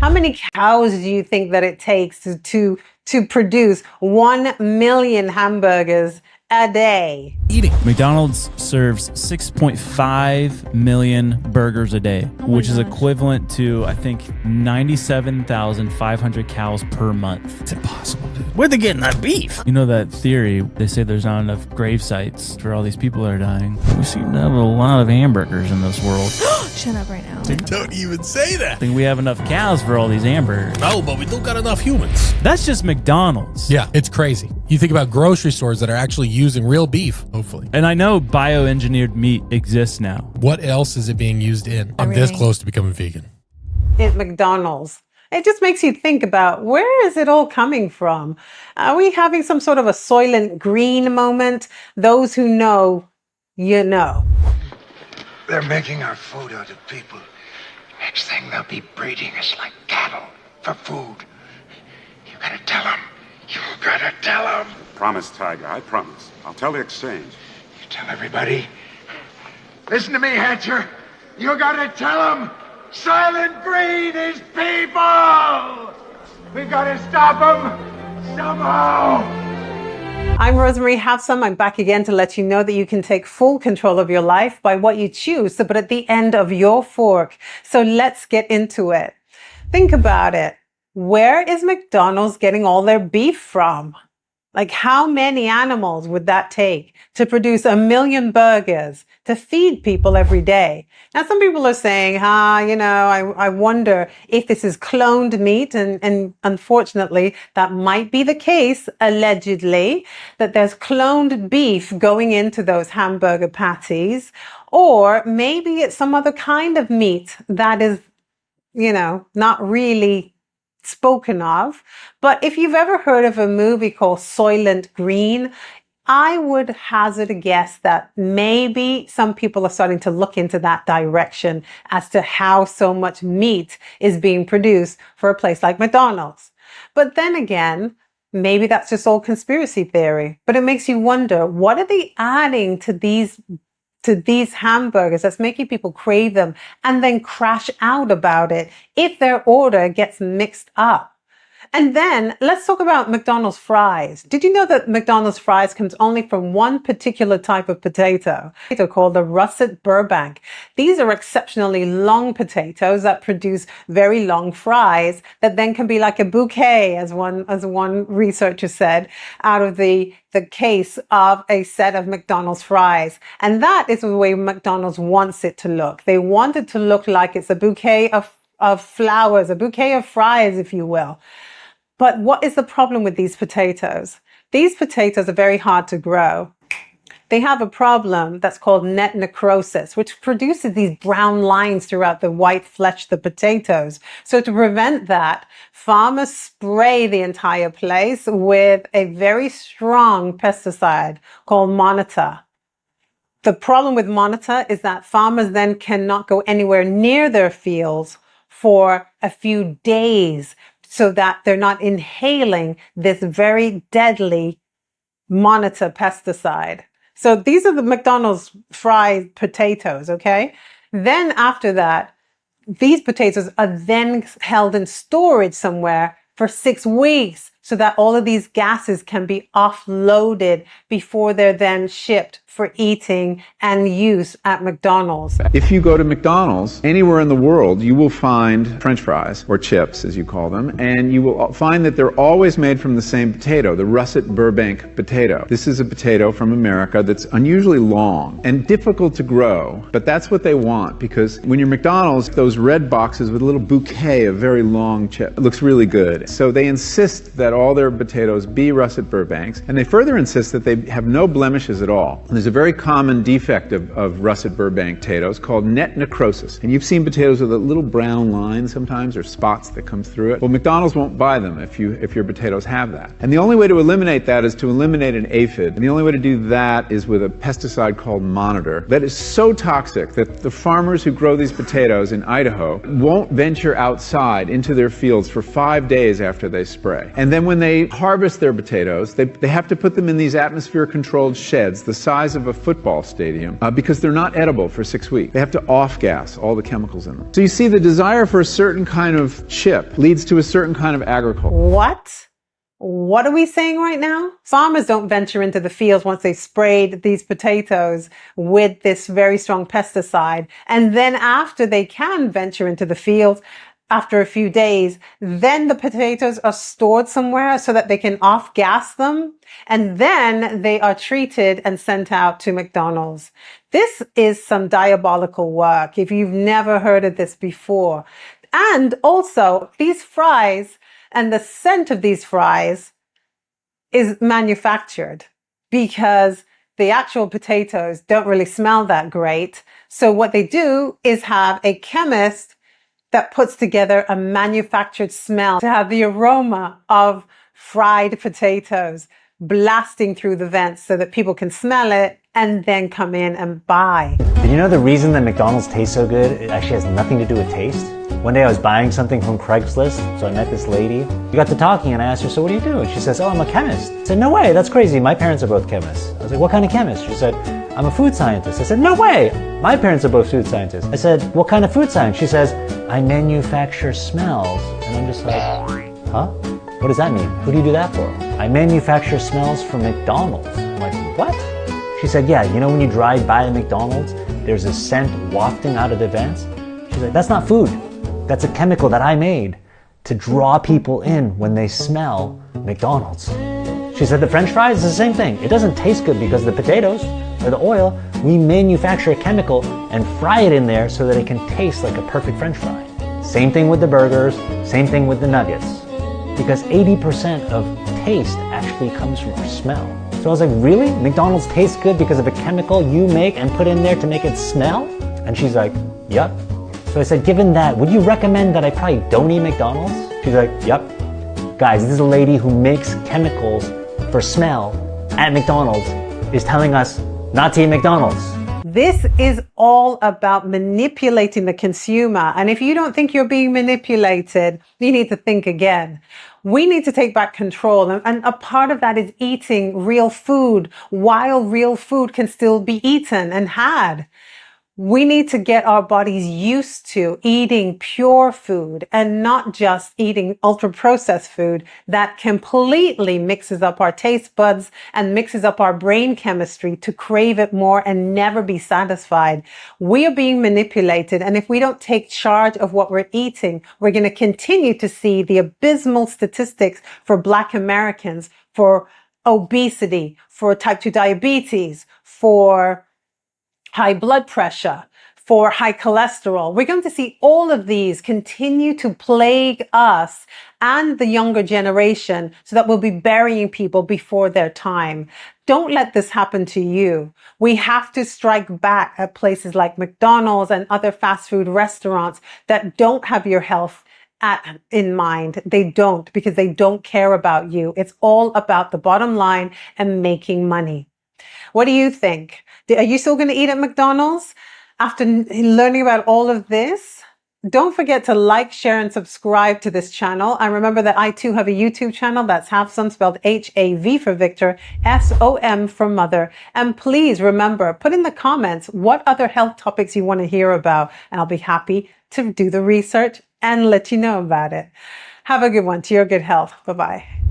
How many cows do you think that it takes to produce 1 million hamburgers a day? McDonald's serves 6.5 million burgers a day, which is equivalent to, I think, 97,500 cows per month. It's impossible, dude. Where'd they get that beef? You know that theory, they say there's not enough grave sites for all these people that are dying. We seem to have a lot of hamburgers in this world. Shut up right now. Don't even say that. I think we have enough cows for all these hamburgers. No, but we don't got enough humans. That's just McDonald's. Yeah, it's crazy. You think about grocery stores that are actually using real beef, hopefully. And I know bioengineered meat exists now. What else is it being used in? I'm this close to becoming vegan. At McDonald's. It just makes you think about, where is it all coming from? Are we having some sort of a Soylent Green moment? Those who know, you know. They're making our food out of people. Next thing they'll be breeding us like cattle for food. You gotta tell them. You gotta tell them. Promise, Tiger, I promise. I'll tell the exchange. You tell everybody. Listen to me, Hatcher. You gotta tell them. Soylent Green is people! We gotta stop them somehow! I'm Rosemarie Havsom. I'm back again to let you know that you can take full control of your life by what you choose to put at the end of your fork. So let's get into it. Think about it. Where is McDonald's getting all their beef from? Like, how many animals would that take to produce 1 million burgers to feed people every day? Now, some people are saying, I wonder if this is cloned meat. And unfortunately, that might be the case, allegedly, that there's cloned beef going into those hamburger patties. Or maybe it's some other kind of meat that is, not really spoken of. But if you've ever heard of a movie called Soylent Green, I would hazard a guess that maybe some people are starting to look into that direction as to how so much meat is being produced for a place like McDonald's. But then again, maybe that's just all conspiracy theory. But it makes you wonder, what are they adding to these hamburgers that's making people crave them and then crash out about it if their order gets mixed up? And then let's talk about McDonald's fries. Did you know that McDonald's fries comes only from one particular type of potato? They're called the russet Burbank. These are exceptionally long potatoes that produce very long fries that then can be like a bouquet, as one researcher said, out of the case of a set of McDonald's fries. And that is the way McDonald's wants it to look. They want it to look like it's a bouquet of flowers, a bouquet of fries, if you will. But what is the problem with these potatoes? These potatoes are very hard to grow. They have a problem that's called net necrosis, which produces these brown lines throughout the white flesh of the potatoes. So to prevent that, farmers spray the entire place with a very strong pesticide called Monitor. The problem with Monitor is that farmers then cannot go anywhere near their fields for a few days, so that they're not inhaling this very deadly Monitor pesticide. So these are the McDonald's fried potatoes, okay? Then after that, these potatoes are then held in storage somewhere for 6 weeks so that all of these gases can be offloaded before they're then shipped for eating and use at McDonald's. If you go to McDonald's anywhere in the world, you will find French fries, or chips as you call them, and you will find that they're always made from the same potato, the russet Burbank potato. This is a potato from America that's unusually long and difficult to grow, but that's what they want, because when you're McDonald's, those red boxes with a little bouquet of very long chips, it looks really good. So they insist that all their potatoes be russet Burbanks, and they further insist that they have no blemishes at all. There's a very common defect of russet Burbank potatoes called net necrosis. And you've seen potatoes with a little brown line sometimes, or spots that come through it. Well, McDonald's won't buy them if your potatoes have that. And the only way to eliminate that is to eliminate an aphid. And the only way to do that is with a pesticide called Monitor that is so toxic that the farmers who grow these potatoes in Idaho won't venture outside into their fields for 5 days after they spray. And then then when they harvest their potatoes, they have to put them in these atmosphere-controlled sheds the size of a football stadium because they're not edible for 6 weeks. They have to off-gas all the chemicals in them. So you see, the desire for a certain kind of chip leads to a certain kind of agriculture. What? What are we saying right now? Farmers don't venture into the fields once they've sprayed these potatoes with this very strong pesticide. And then after they can venture into the fields, after a few days, then the potatoes are stored somewhere so that they can off-gas them. And then they are treated and sent out to McDonald's. This is some diabolical work if you've never heard of this before. And also, these fries and the scent of these fries is manufactured because the actual potatoes don't really smell that great. So what they do is have a chemist that puts together a manufactured smell to have the aroma of fried potatoes blasting through the vents so that people can smell it and then come in and buy. Did you know the reason that McDonald's tastes so good, it actually has nothing to do with taste? One day I was buying something from Craigslist, so I met this lady. We got to talking and I asked her, so what do you do? And she says, oh, I'm a chemist. I said, no way, that's crazy. My parents are both chemists. I was like, what kind of chemist? She said, I'm a food scientist. I said, no way, my parents are both food scientists. I said, what kind of food science? She says, I manufacture smells. And I'm just like, huh? What does that mean? Who do you do that for? I manufacture smells for McDonald's. I'm like, what? She said, yeah, you know when you drive by the McDonald's, there's a scent wafting out of the vents? She's like, that's not food. That's a chemical that I made to draw people in when they smell McDonald's. She said the French fries is the same thing. It doesn't taste good because of the potatoes or the oil. We manufacture a chemical and fry it in there so that it can taste like a perfect French fry. Same thing with the burgers, same thing with the nuggets. Because 80% of taste actually comes from our smell. So I was like, really? McDonald's tastes good because of a chemical you make and put in there to make it smell? And she's like, yep. So I said, given that, would you recommend that I probably don't eat McDonald's? She's like, yep. Guys, this is a lady who makes chemicals for smell at McDonald's is telling us not to eat McDonald's. This is all about manipulating the consumer. And if you don't think you're being manipulated, you need to think again. We need to take back control. And a part of that is eating real food while real food can still be eaten and had. We need to get our bodies used to eating pure food and not just eating ultra-processed food that completely mixes up our taste buds and mixes up our brain chemistry to crave it more and never be satisfied. We are being manipulated, and if we don't take charge of what we're eating, we're going to continue to see the abysmal statistics for Black Americans, for obesity, for type 2 diabetes, for high blood pressure, for high cholesterol. We're going to see all of these continue to plague us and the younger generation so that we'll be burying people before their time. Don't let this happen to you. We have to strike back at places like McDonald's and other fast food restaurants that don't have your health in mind. They don't, because they don't care about you. It's all about the bottom line and making money. What do you think? Are you still going to eat at McDonald's after learning about all of this? Don't forget to like, share, and subscribe to this channel. And remember that I too have a YouTube channel. That's Havsom, spelled H-A-V for Victor, S-O-M for Mother. And please remember, put in the comments what other health topics you want to hear about. And I'll be happy to do the research and let you know about it. Have a good one. To your good health. Bye-bye.